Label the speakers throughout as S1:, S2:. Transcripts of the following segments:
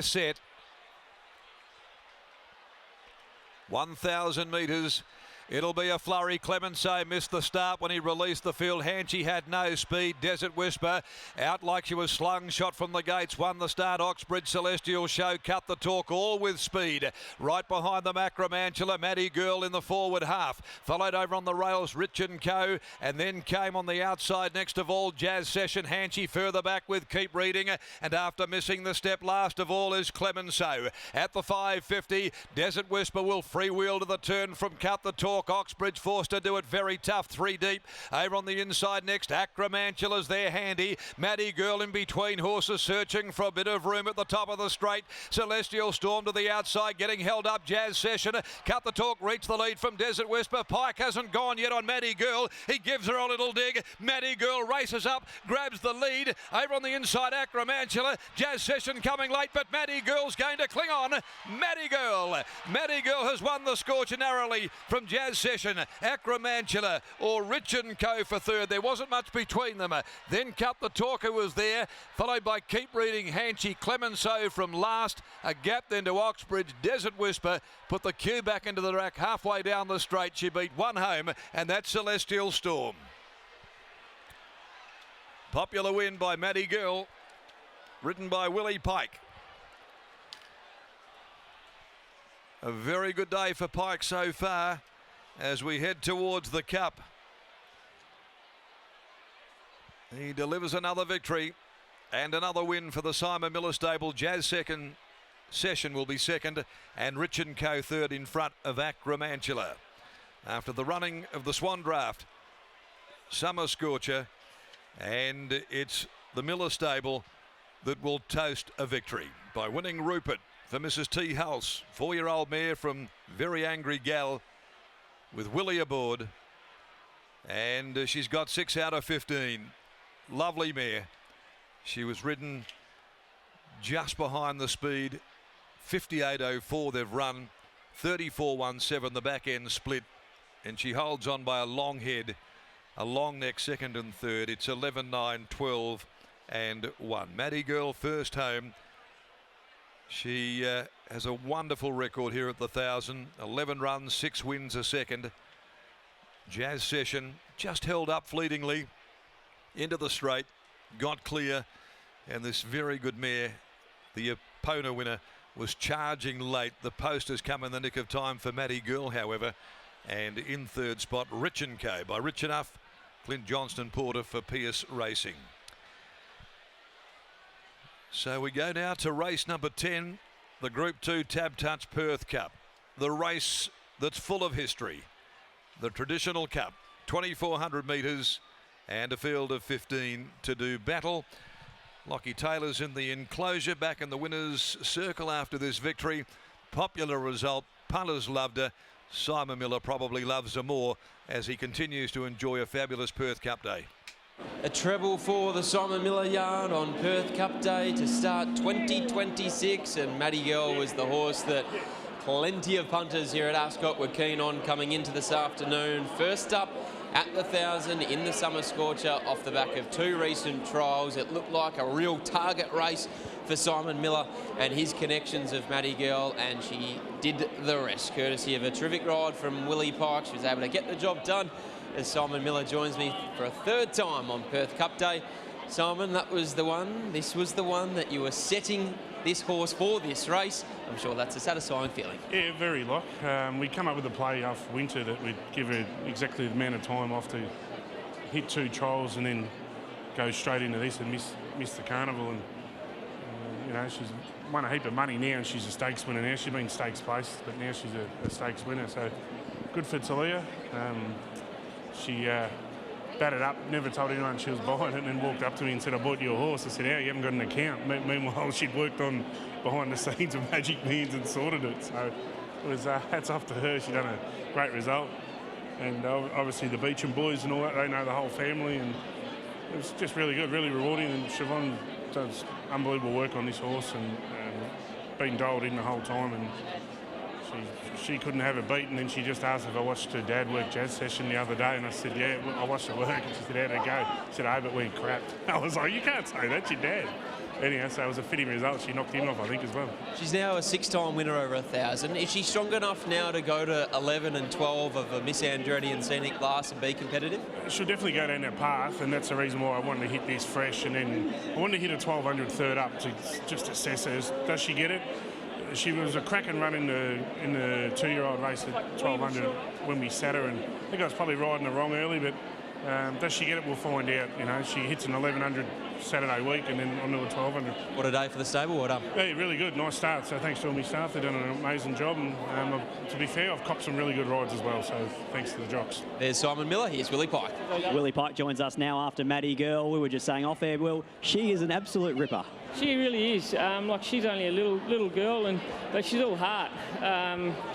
S1: Set. 1,000 metres. It'll be a flurry. Clemenceau missed the start when he released the field. Hanchy had no speed. Desert Whisper out like she was slung. Shot from the gates. Won the start. Oxbridge Celestial Show cut the talk, all with speed. Right behind them, Acromantula. Maddie Girl in the forward half. Followed over on the rails, Rich and Co. And then came on the outside next of all Jazz Session. Hanchy further back with Keep Reading. And after missing the step, last of all is Clemenceau. At the 550, Desert Whisper will freewheel to the turn from Cut the Talk. Oxbridge forced to do it very tough, 3 deep. Over on the inside next, Acromantula's there handy. Maddie Girl in between horses searching for a bit of room at the top of the straight. Celestial Storm to the outside, getting held up. Jazz Session. Cut the Talk reached the lead from Desert Whisper. Pike hasn't gone yet on Maddie Girl. He gives her a little dig. Maddie Girl races up, grabs the lead. Over on the inside, Acromantula. Jazz Session coming late, but Maddie Girl's going to cling on. Maddie Girl. Maddie Girl has won the scorcher narrowly from Jazz Session, Acromantula or Rich and Co for third. There wasn't much between them. Then Cut the Talker was there, followed by Keep Reading, Hanchy, Clemenceau from last. A gap then to Oxbridge. Desert Whisper put the cue back into the rack halfway down the straight. She beat one home, and that's Celestial Storm. Popular win by Maddie Girl, ridden by Willie Pike. A very good day for Pike so far as we head towards the Cup. He delivers another victory and another win for the Simon Miller stable. Jazz Session will be second, and Rich and Co third in front of Acromantula. After the running of the Swan Draft, Summer Scorcher, and it's the Miller stable that will toast a victory by winning Rupert for Mrs. T. Hulse, 4-year-old mare from Very Angry Gal, with Willie aboard, and she's got 6 out of 15. Lovely mare. She was ridden just behind the speed. 58.04 they've run, 34.17 the back end split, and she holds on by a long head, a long neck second and third. It's 11.9, 12 and 1. Maddie Girl first home. She has a wonderful record here at the 1,000. 11 runs, 6 wins a second. Jazz Session just held up fleetingly into the straight, got clear, and this very good mare, the Epona winner, was charging late. The post has come in the nick of time for Maddie Girl, however, and in third spot, Rich and Co by Rich Enough, Clint Johnston Porter for Pierce Racing. So we go now to race number 10, the Group 2 Tab Touch Perth Cup. The race that's full of history. The traditional cup, 2,400 metres and a field of 15 to do battle. Lockie Taylor's in the enclosure, back in the winner's circle after this victory. Popular result, punters loved her. Simon Miller probably loves her more as he continues to enjoy a fabulous Perth Cup day.
S2: A treble for the Simon Miller yard on Perth Cup Day to start 2026, and Maddie Girl was the horse that plenty of punters here at Ascot were keen on coming into this afternoon. First up at the 1,000 in the Summer Scorcher off the back of 2 recent trials. It looked like a real target race for Simon Miller and his connections of Maddie Girl, and she did the rest courtesy of a terrific ride from Willie Pike. She was able to get the job done as Simon Miller joins me for a 3rd time on Perth Cup Day. Simon, that was the one, this was the one that you were setting this horse for this race. I'm sure that's a satisfying feeling.
S3: Yeah, very like. We come up with a play after winter that we'd give her exactly the amount of time off to hit 2 trials and then go straight into this and miss the carnival. And you know, she's won a heap of money now, and she's a stakes winner now. She's been stakes placed, but now she's a stakes winner. So good for Talia. She batted up, never told anyone she was buying it, and then walked up to me and said, "I bought you a horse." I said, "How, you haven't got an account?" Meanwhile, she'd worked on behind the scenes of Magic Millions and sorted it. So it was hats off to her. She done a great result. And obviously the Beecham boys and all that, they know the whole family, and it was just really good, really rewarding. And Siobhan does unbelievable work on this horse, and been dialed in the whole time, and she couldn't have a beat. And then she just asked if I watched her dad work Jazz Session the other day, and I said, "Yeah, I watched her work." And she said, "How'd it go?" I said, "Oh, but we crapped." I was like, "You can't say that, your dad." anyhow, so it was a fitting result. She knocked him off, I think, as well.
S2: She's now a 6-time winner over 1,000. Is she strong enough now to go to 11 and 12 of a Miss Andretti Scenic class and be competitive?
S3: She'll definitely go down that path, and that's the reason why I wanted to hit this fresh, and then I wanted to hit a 1200 third up to just assess her. Does she get it? She was a cracking run in the 2-year-old race at 1200 when we sat her, and I think I was probably riding her wrong early, but does she get it? We'll find out. You know, she hits an 1100 Saturday week and then onto a 1200.
S2: What a day for the stable. Well done.
S3: Yeah, really good. Nice start. So thanks to all my staff. They've done an amazing job. And to be fair, I've copped some really good rides as well. So thanks to the jocks.
S2: There's Simon Miller. Here's Willie Pike.
S4: Willie Pike joins us now after MADHI Girl. We were just saying off air, Will, she is an absolute ripper.
S5: She really is. Like, she's only a little girl, but she's all heart.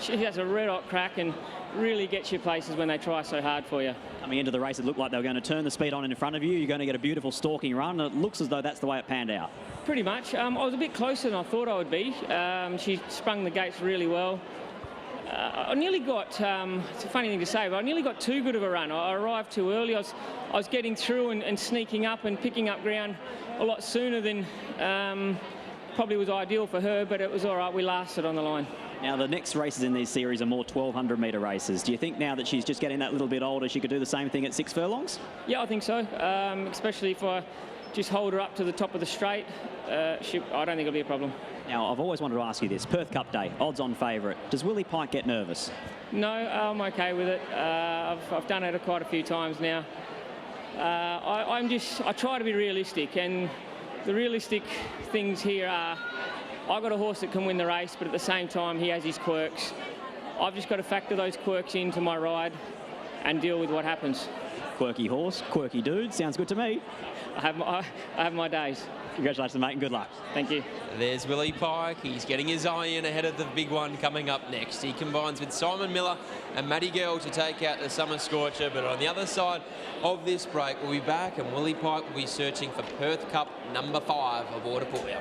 S5: She has a red hot crack and really gets you places when they try so hard for you.
S4: Coming into the race, it looked like they were going to turn the speed on in front of you. You're going to get a beautiful stalking run, and it looks as though that's the way it panned out.
S5: Pretty much. I was a bit closer than I thought I would be. She sprung the gates really well. I nearly got, it's a funny thing to say, but I nearly got too good of a run. I arrived too early. I was getting through and sneaking up and picking up ground a lot sooner than probably was ideal for her, but it was all right. We lasted on the line.
S4: Now, the next races in these series are more 1,200 metre races. Do you think now that she's just getting that little bit older, she could do the same thing at 6 furlongs?
S5: Yeah, I think so, especially if I just hold her up to the top of the straight. I don't think it'll be a problem.
S4: Now, I've always wanted to ask you this. Perth Cup Day, odds-on favourite. Does Willie Pike get nervous?
S5: No, I'm okay with it. I've done it quite a few times now. I try to be realistic, and the realistic things here are I've got a horse that can win the race, but at the same time he has his quirks. I've just got to factor those quirks into my ride and deal with what happens.
S4: Quirky horse, quirky dude, sounds good to me.
S5: I have my days.
S4: Congratulations, mate, and good luck.
S5: Thank you.
S2: There's Willie Pike. He's getting his eye in ahead of the big one coming up next. He combines with Simon Miller and MADHI Girl to take out the Summer Scorcher. But on the other side of this break, we'll be back, and Willie Pike will be searching for Perth Cup number 5 aboard a Pullia.